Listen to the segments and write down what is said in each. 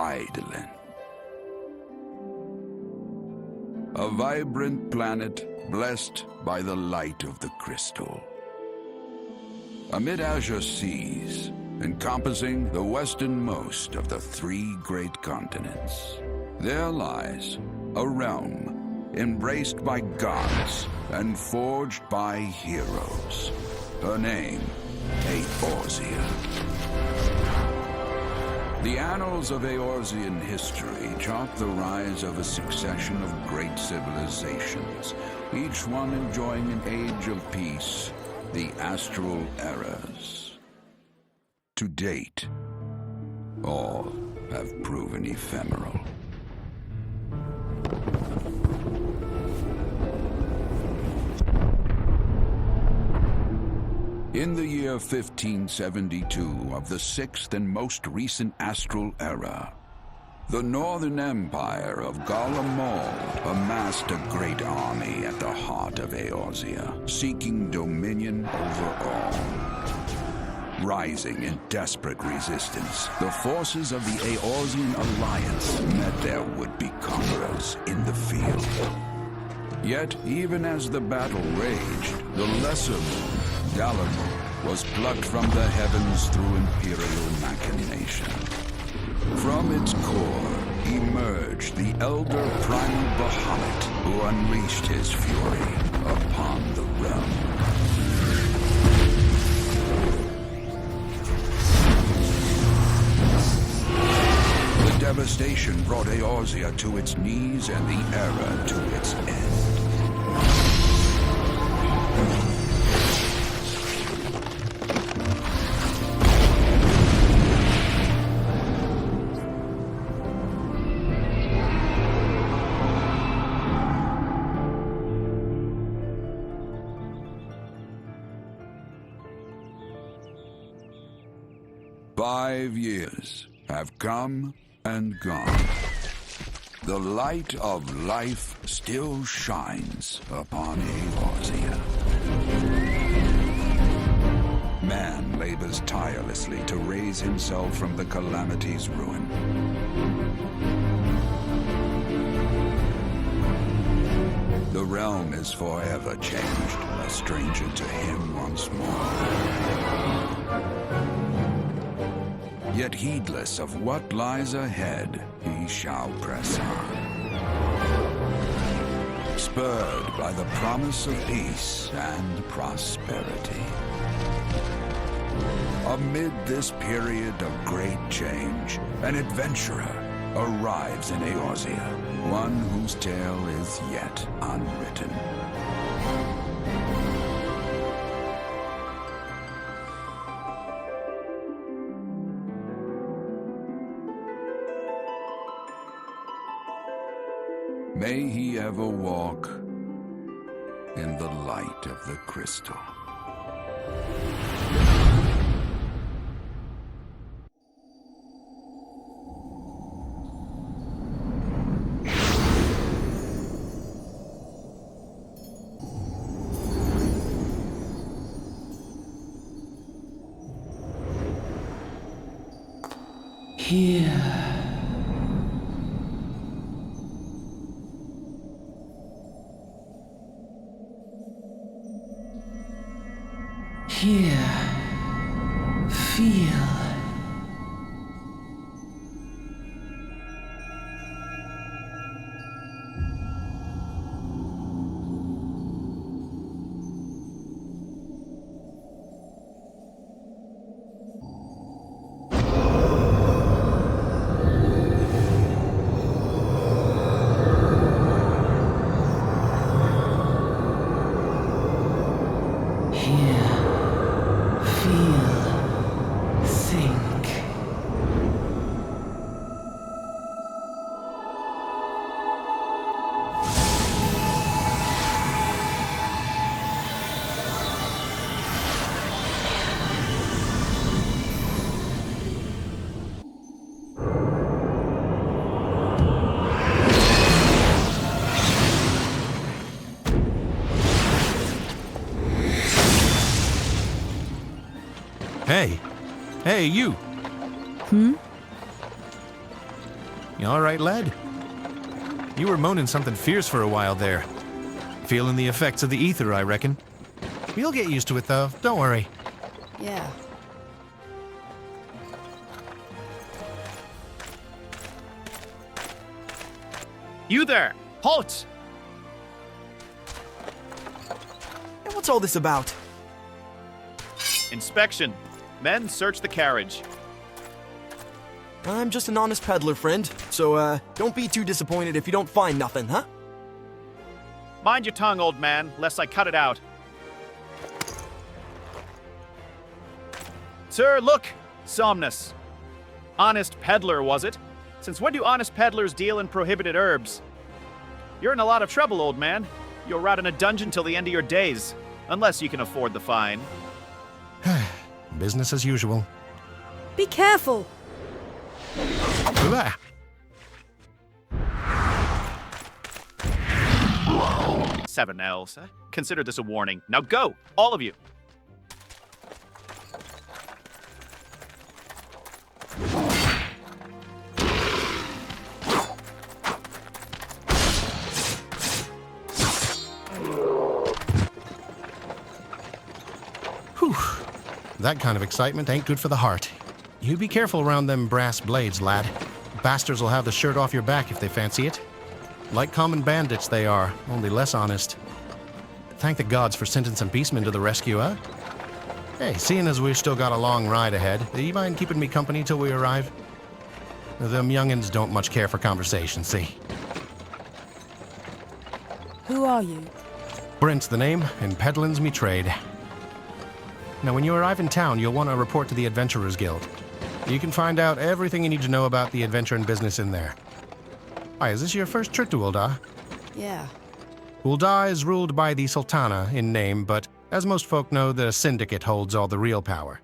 Eidolon. A vibrant planet blessed by the light of the crystal. Amid azure seas, encompassing the westernmost of the 3 great continents, there lies a realm embraced by gods and forged by heroes. Her name, Eorzea. The annals of Eorzean history chart the rise of a succession of great civilizations, each one enjoying an age of peace, the Astral Eras. To date, all have proven ephemeral. In the year 1572 of the 6th and most recent Astral Era, the Northern Empire of Garlemald amassed a great army at the heart of Eorzea, seeking dominion over all. Rising in desperate resistance, the forces of the Eorzean Alliance met their would-be conquerors in the field. Yet, even as the battle raged, the lesser moon, Galamur, was plucked from the heavens through imperial machination. From its core emerged the elder primal Bahamut, who unleashed his fury upon the realm. The devastation brought Eorzea to its knees and the era to its end. 5 years have come and gone. The light of life still shines upon Eorzea. Man labors tirelessly to raise himself from the calamity's ruin. The realm is forever changed, a stranger to him once more. Yet heedless of what lies ahead, he shall press on. Spurred by the promise of peace and prosperity. Amid this period of great change, an adventurer arrives in Eorzea, one whose tale is yet unwritten. May he ever walk in the light of the crystal. Here. Here, feel. Hey, you! You all right, lad? You were moaning something fierce for a while there. Feeling the effects of the ether, I reckon. You'll get used to it, though. Don't worry. Yeah. You there! Halt! And what's all this about? Inspection. Men, search the carriage. I'm just an honest peddler, friend. So, don't be too disappointed if you don't find nothing, huh? Mind your tongue, old man, lest I cut it out. Sir, look! Somnus. Honest peddler, was it? Since when do honest peddlers deal in prohibited herbs? You're in a lot of trouble, old man. You'll rot in a dungeon till the end of your days. Unless you can afford the fine. Business as usual. Be careful! Ul'dah. 7 L's. Consider this a warning. Now go! All of you! Whew. That kind of excitement ain't good for the heart. You be careful around them brass blades, lad. Bastards will have the shirt off your back if they fancy it. Like common bandits they are, only less honest. Thank the gods for sending some beastmen to the rescue, huh? Hey, seeing as we've still got a long ride ahead, do you mind keeping me company till we arrive? Them youngins don't much care for conversation, see? Who are you? Brent's the name, and peddlin's me trade. Now, when you arrive in town, you'll want to report to the Adventurers Guild. You can find out everything you need to know about the adventure and business in there. Why, is this your first trip to Ul'dah? Yeah. Ul'dah is ruled by the Sultana in name, but as most folk know, the Syndicate holds all the real power.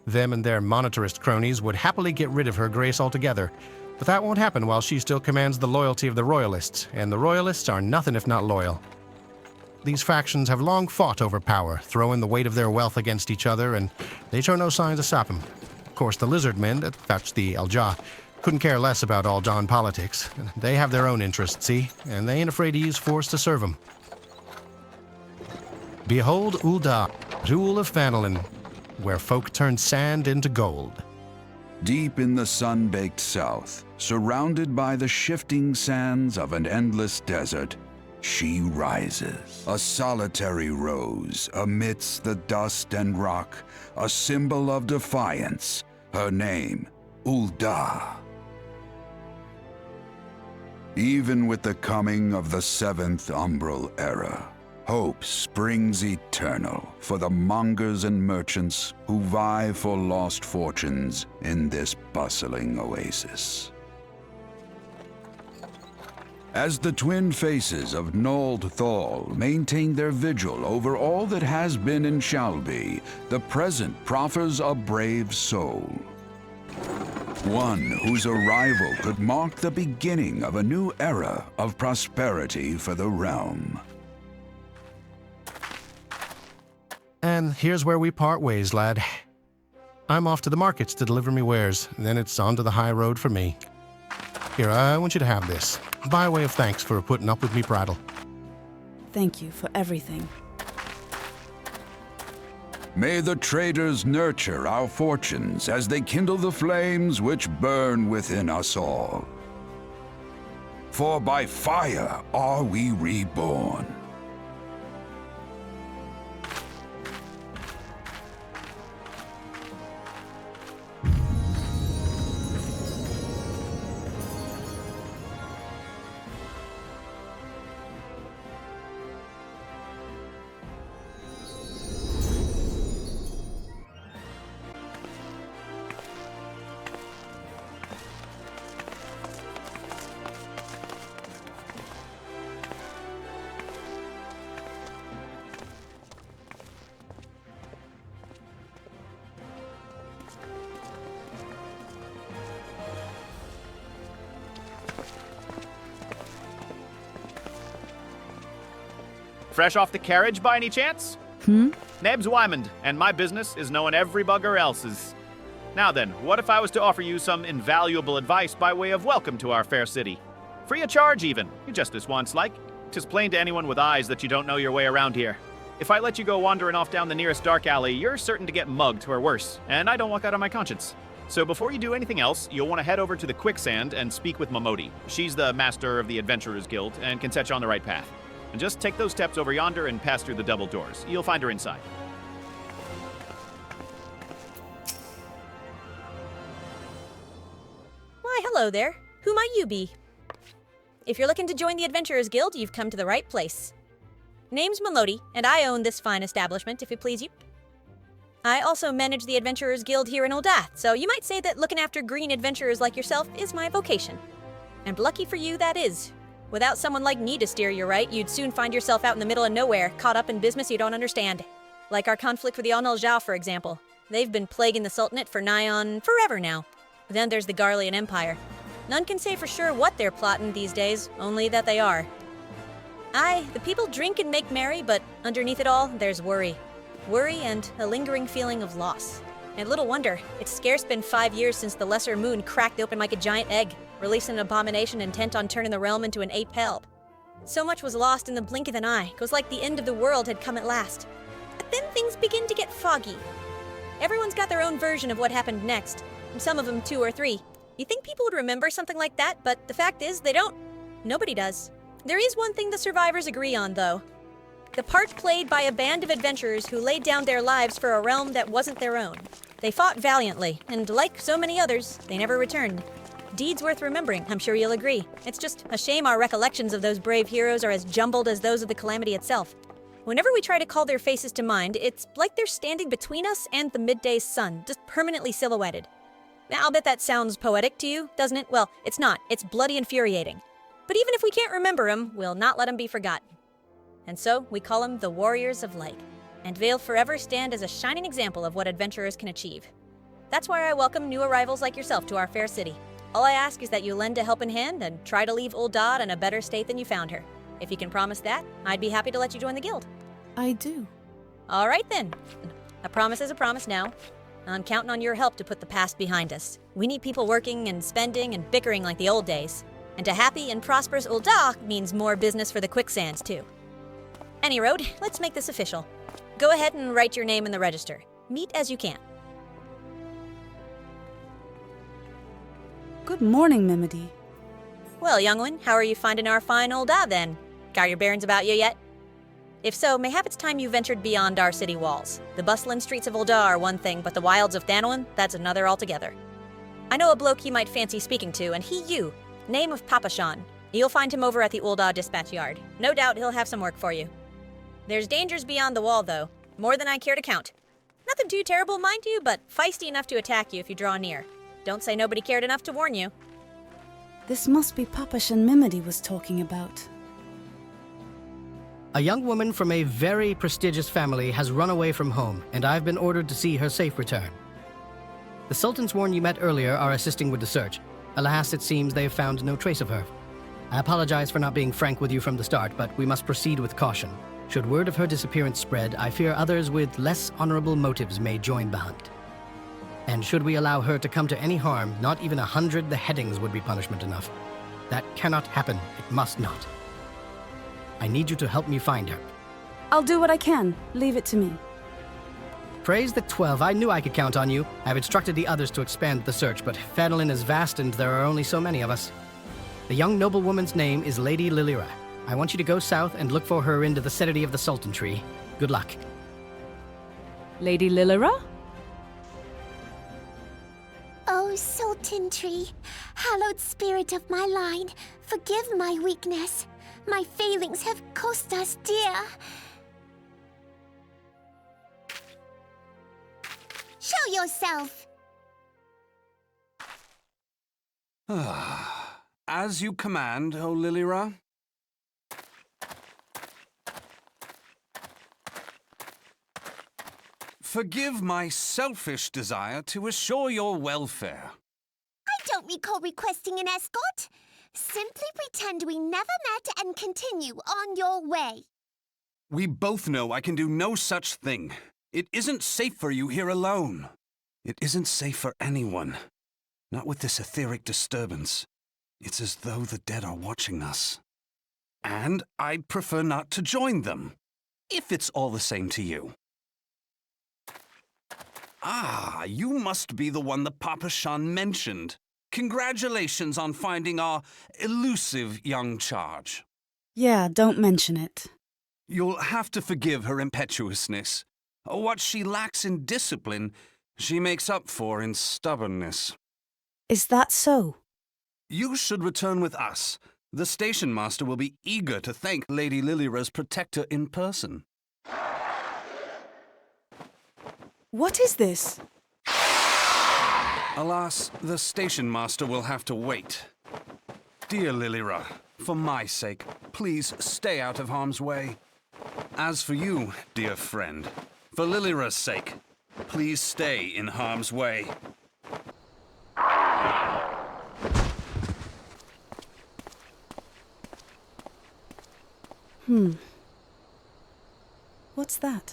Them and their monetarist cronies would happily get rid of her grace altogether, but that won't happen while she still commands the loyalty of the Royalists, and the Royalists are nothing if not loyal. These factions have long fought over power, throwing the weight of their wealth against each other, and they show no signs of stopping. Of course, the lizard men, that's the Ul'dah, couldn't care less about Aldan politics. They have their own interests, see? And they ain't afraid to use force to serve them. Behold Ul'dah, rule of Phanelin, where folk turn sand into gold. Deep in the sun-baked south, surrounded by the shifting sands of an endless desert, she rises, a solitary rose amidst the dust and rock, a symbol of defiance, her name, Ul'dah. Even with the coming of the 7th Umbral Era, hope springs eternal for the mongers and merchants who vie for lost fortunes in this bustling oasis. As the twin faces of Nold Thal maintain their vigil over all that has been and shall be, the present proffers a brave soul. One whose arrival could mark the beginning of a new era of prosperity for the realm. And here's where we part ways, lad. I'm off to the markets to deliver me wares, then it's on to the high road for me. Here, I want you to have this, by way of thanks for putting up with me prattle. Thank you for everything. May the traders nurture our fortunes as they kindle the flames which burn within us all. For by fire are we reborn. Fresh off the carriage by any chance? Neb's Wymond, and my business is knowing every bugger else's. Now then, what if I was to offer you some invaluable advice by way of welcome to our fair city? Free of charge, even. You just this once, like. 'Tis plain to anyone with eyes that you don't know your way around here. If I let you go wandering off down the nearest dark alley, you're certain to get mugged or worse, and I don't want that on my conscience. So before you do anything else, you'll want to head over to the Quicksand and speak with Momodi. She's the master of the Adventurers Guild and can set you on the right path. And just take those steps over yonder and pass through the double doors. You'll find her inside. Why, hello there. Who might you be? If you're looking to join the Adventurers Guild, you've come to the right place. Name's Melody, and I own this fine establishment, if it please you. I also manage the Adventurers Guild here in Ul'dah, so you might say that looking after green adventurers like yourself is my vocation. And lucky for you, that is. Without someone like me to steer you right, you'd soon find yourself out in the middle of nowhere, caught up in business you don't understand. Like our conflict with the Ul'dah, for example. They've been plaguing the Sultanate for nigh on forever now. Then there's the Garlean Empire. None can say for sure what they're plotting these days, only that they are. Aye, the people drink and make merry, but underneath it all, there's worry. Worry and a lingering feeling of loss. And little wonder, it's scarce been 5 years since the Lesser Moon cracked open like a giant egg, releasing an abomination intent on turning the realm into an ape hell. So much was lost in the blink of an eye, 'twas like the end of the world had come at last. But then things begin to get foggy. Everyone's got their own version of what happened next, some of them 2 or 3. You think people would remember something like that, but the fact is, they don't. Nobody does. There is one thing the survivors agree on, though. The part played by a band of adventurers who laid down their lives for a realm that wasn't their own. They fought valiantly, and like so many others, they never returned. Deeds worth remembering, I'm sure you'll agree. It's just a shame our recollections of those brave heroes are as jumbled as those of the Calamity itself. Whenever we try to call their faces to mind, it's like they're standing between us and the midday sun, just permanently silhouetted. Now, I'll bet that sounds poetic to you, doesn't it? Well, it's not. It's bloody infuriating. But even if we can't remember them, we'll not let them be forgotten. And so, we call them the Warriors of Light, and they'll forever stand as a shining example of what adventurers can achieve. That's why I welcome new arrivals like yourself to our fair city. All I ask is that you lend a helping hand and try to leave Ul'dah in a better state than you found her. If you can promise that, I'd be happy to let you join the guild. I do. All right then. A promise is a promise now. I'm counting on your help to put the past behind us. We need people working and spending and bickering like the old days. And a happy and prosperous Ul'dah means more business for the Quicksands, too. Any road, let's make this official. Go ahead and write your name in the register. Meet as you can. Good morning, Mimody. Well, young one, how are you finding our fine Ul'dah then? Got your bearings about you yet? If so, mayhap it's time you ventured beyond our city walls. The bustling streets of Ul'dah are one thing, but the wilds of Thanalan, that's another altogether. I know a bloke you might fancy speaking to, and you. Name of Papashan. You'll find him over at the Ul'dah dispatch yard. No doubt he'll have some work for you. There's dangers beyond the wall, though. More than I care to count. Nothing too terrible, mind you, but feisty enough to attack you if you draw near. Don't say nobody cared enough to warn you. This must be Papashan Mimody was talking about. A young woman from a very prestigious family has run away from home, and I've been ordered to see her safe return. The Sultans Sworn you met earlier are assisting with the search. Alas, it seems they have found no trace of her. I apologize for not being frank with you from the start, but we must proceed with caution. Should word of her disappearance spread, I fear others with less honorable motives may join the hunt. And should we allow her to come to any harm, not even 100 beheadings would be punishment enough. That cannot happen. It must not. I need you to help me find her. I'll do what I can. Leave it to me. Praise the 12. I knew I could count on you. I've instructed the others to expand the search, but Thanalan is vast and there are only so many of us. The young noblewoman's name is Lady Lila. I want you to go south and look for her into the city of the Sultan Tree. Good luck. Lady Lila? Oh, Sultan Tree, hallowed spirit of my line, forgive my weakness. My failings have cost us dear. Show yourself! As you command, O Lilira. Forgive my selfish desire to assure your welfare. I don't recall requesting an escort. Simply pretend we never met and continue on your way. We both know I can do no such thing. It isn't safe for you here alone. It isn't safe for anyone. Not with this etheric disturbance. It's as though the dead are watching us. And I'd prefer not to join them, if it's all the same to you. Ah, you must be the one that Papa Shan mentioned. Congratulations on finding our elusive young charge. Yeah, don't mention it. You'll have to forgive her impetuousness. What she lacks in discipline, she makes up for in stubbornness. Is that so? You should return with us. The station master will be eager to thank Lady Lilira's protector in person. What is this? Alas, the station master will have to wait. Dear Lilira, for my sake, please stay out of harm's way. As for you, dear friend, for Lilira's sake, please stay in harm's way. What's that?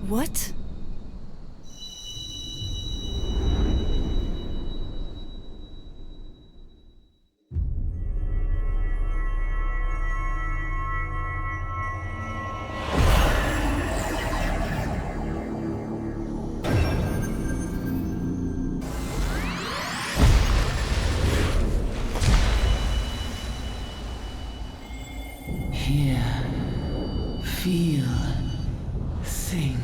What? Hear, feel, think.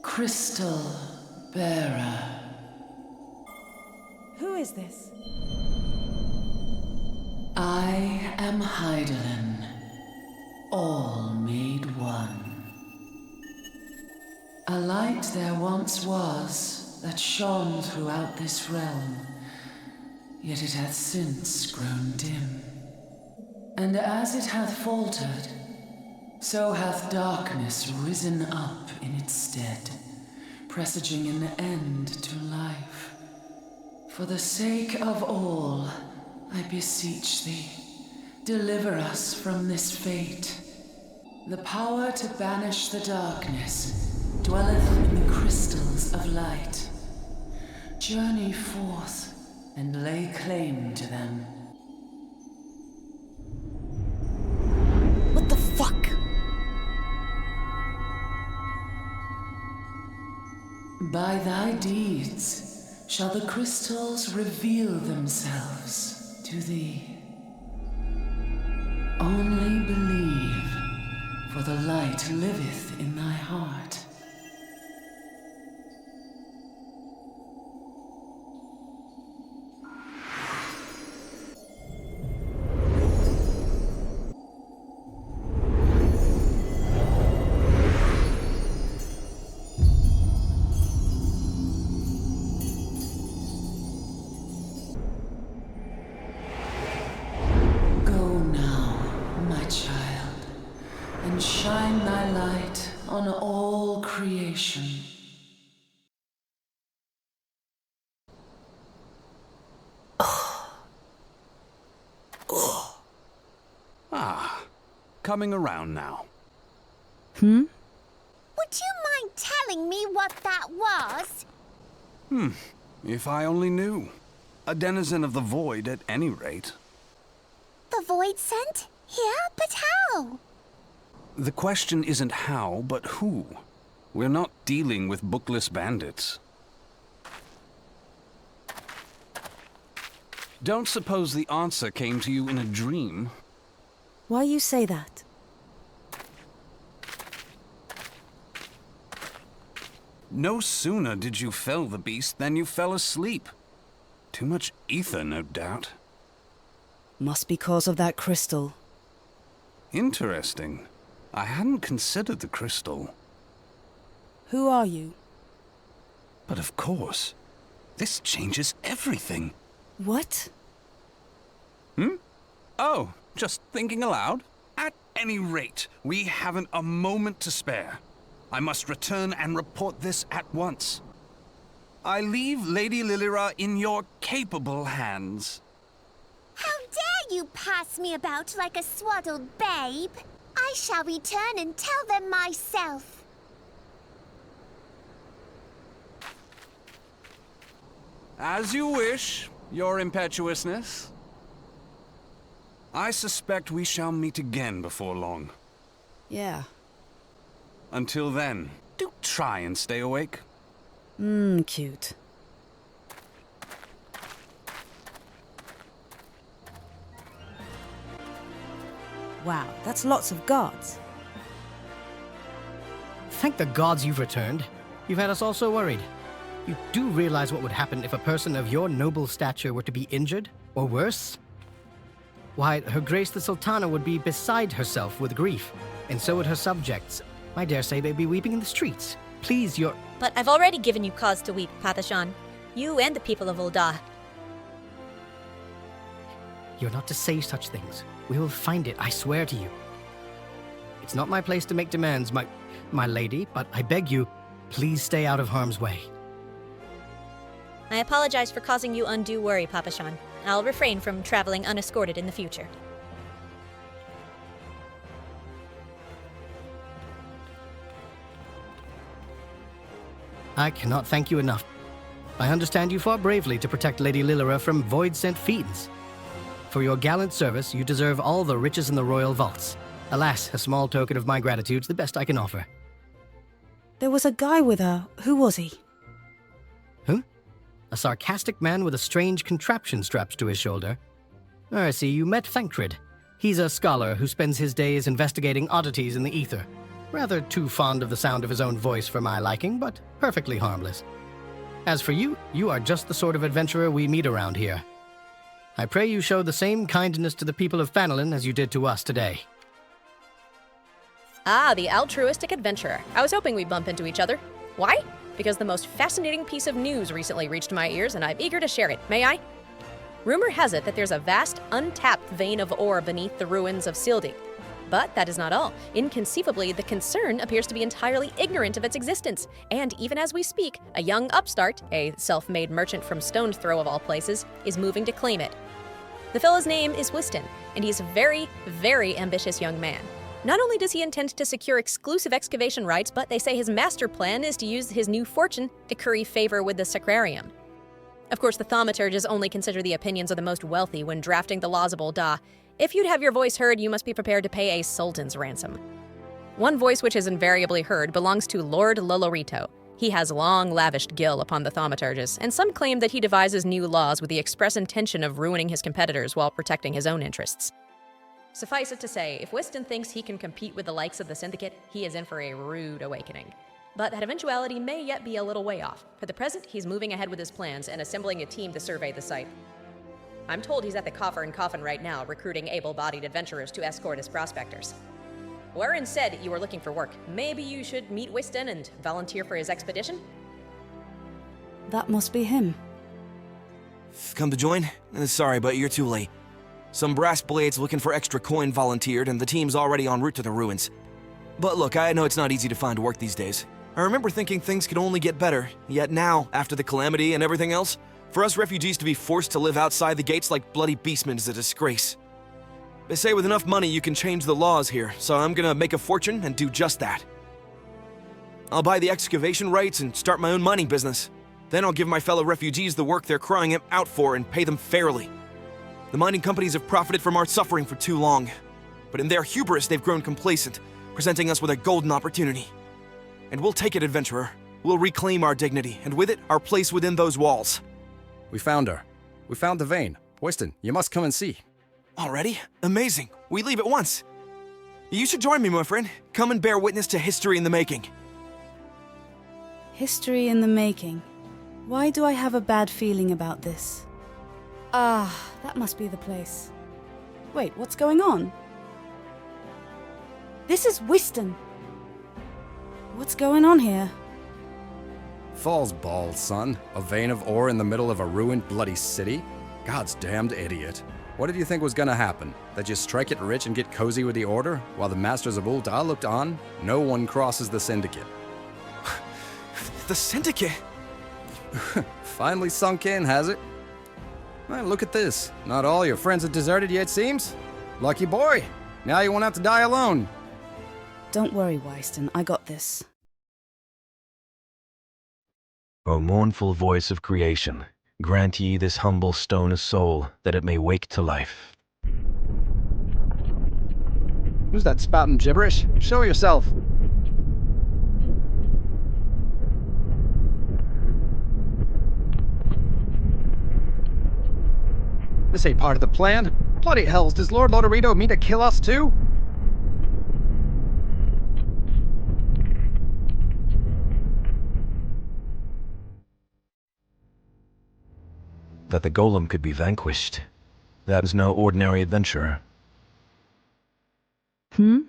Crystal Bearer. Who is this? I am Hydaelyn, all made one. A light there once was that shone throughout this realm, yet it hath since grown dim. And as it hath faltered, so hath darkness risen up in its stead, presaging an end to life. For the sake of all, I beseech thee, deliver us from this fate. The power to banish the darkness dwelleth in the crystals of light. Journey forth and lay claim to them. What the fuck? By thy deeds shall the crystals reveal themselves to thee. Only believe, for the light liveth in thy heart. On all creation. Ah, coming around now. Would you mind telling me what that was? If I only knew. A denizen of the void at any rate. The void sent? Here? But how? The question isn't how, but who. We're not dealing with bookless bandits. Don't suppose the answer came to you in a dream. Why you say that? No sooner did you fell the beast than you fell asleep. Too much ether, no doubt. Must be cause of that crystal. Interesting. I hadn't considered the crystal. Who are you? But of course, This changes everything. What? Oh, just thinking aloud? At any rate, we haven't a moment to spare. I must return and report this at once. I leave Lady Lila in your capable hands. How dare you pass me about like a swaddled babe? I shall return and tell them myself. As you wish, your impetuousness. I suspect we shall meet again before long. Yeah. Until then, do try and stay awake. Cute. Wow, that's lots of guards. Thank the gods you've returned. You've had us all so worried. You do realize what would happen if a person of your noble stature were to be injured, or worse? Why, Her Grace the Sultana would be beside herself with grief, and so would her subjects. I dare say they'd be weeping in the streets. Please, your... But I've already given you cause to weep, Pathashan. You and the people of Ul'dah. You're not to say such things. We will find it, I swear to you. It's not my place to make demands, my lady, but I beg you, please stay out of harm's way. I apologize for causing you undue worry, Pathashan. I'll refrain from traveling unescorted in the future. I cannot thank you enough. I understand you fought bravely to protect Lady Lila from void-sent fiends. For your gallant service, you deserve all the riches in the royal vaults. Alas, a small token of my gratitude's the best I can offer. There was a guy with her. Who was he? Who? A sarcastic man with a strange contraption strapped to his shoulder. I see you met Thancred. He's a scholar who spends his days investigating oddities in the ether. Rather too fond of the sound of his own voice for my liking, but perfectly harmless. As for you, you are just the sort of adventurer we meet around here. I pray you show the same kindness to the people of Phanelin as you did to us today. Ah, the altruistic adventurer. I was hoping we'd bump into each other. Why? Because the most fascinating piece of news recently reached my ears, and I'm eager to share it. May I? Rumor has it that there's a vast, untapped vein of ore beneath the ruins of Silding. But that is not all. Inconceivably, the concern appears to be entirely ignorant of its existence. And even as we speak, a young upstart, a self-made merchant from Stone's Throw of all places, is moving to claim it. The fellow's name is Wystan, and he's a very, very ambitious young man. Not only does he intend to secure exclusive excavation rights, but they say his master plan is to use his new fortune to curry favor with the Sacrarium. Of course, the thaumaturges only consider the opinions of the most wealthy when drafting the laws of Ul'dah. If you'd have your voice heard, you must be prepared to pay a sultan's ransom. One voice which is invariably heard belongs to Lord Lolorito. He has long lavished gil upon the thaumaturges, and some claim that he devises new laws with the express intention of ruining his competitors while protecting his own interests. Suffice it to say, if Wystan thinks he can compete with the likes of the Syndicate, he is in for a rude awakening. But that eventuality may yet be a little way off. For the present, he's moving ahead with his plans and assembling a team to survey the site. I'm told he's at the Coffer and Coffin right now, recruiting able-bodied adventurers to escort his prospectors. Wherein said you were looking for work. Maybe you should meet Wystan and volunteer for his expedition? That must be him. Come to join? Sorry, but you're too late. Some brass blades looking for extra coin volunteered, and the team's already en route to the ruins. But look, I know it's not easy to find work these days. I remember thinking things could only get better, yet now, after the calamity and everything else, for us refugees to be forced to live outside the gates like bloody beastmen is a disgrace. They say with enough money you can change the laws here, so I'm gonna make a fortune and do just that. I'll buy the excavation rights and start my own mining business. Then I'll give my fellow refugees the work they're crying out for and pay them fairly. The mining companies have profited from our suffering for too long, but in their hubris they've grown complacent, presenting us with a golden opportunity. And we'll take it, adventurer. We'll reclaim our dignity, and with it, our place within those walls. We found her. We found the vein. Wystan, you must come and see. Already? Amazing. We leave at once. You should join me, my friend. Come and bear witness to history in the making. History in the making. Why do I have a bad feeling about this? Ah, that must be the place. Wait, what's going on? This is Wystan. What's going on here? Falls balls, son. A vein of ore in the middle of a ruined bloody city? God's damned idiot. What did you think was gonna happen? That you strike it rich and get cozy with the Order, while the Masters of Ul'dah looked on? No one crosses the Syndicate. The Syndicate? Finally sunk in, has it? Well, look at this. Not all your friends have deserted you, it seems. Lucky boy. Now you won't have to die alone. Don't worry, Wyston. I got this. O mournful voice of creation, grant ye this humble stone a soul, that it may wake to life. Who's that spouting gibberish? Show yourself! This ain't part of the plan. Bloody hells, does Lord Lodorito mean to kill us too? That the golem could be vanquished. That is no ordinary adventurer. Hmm?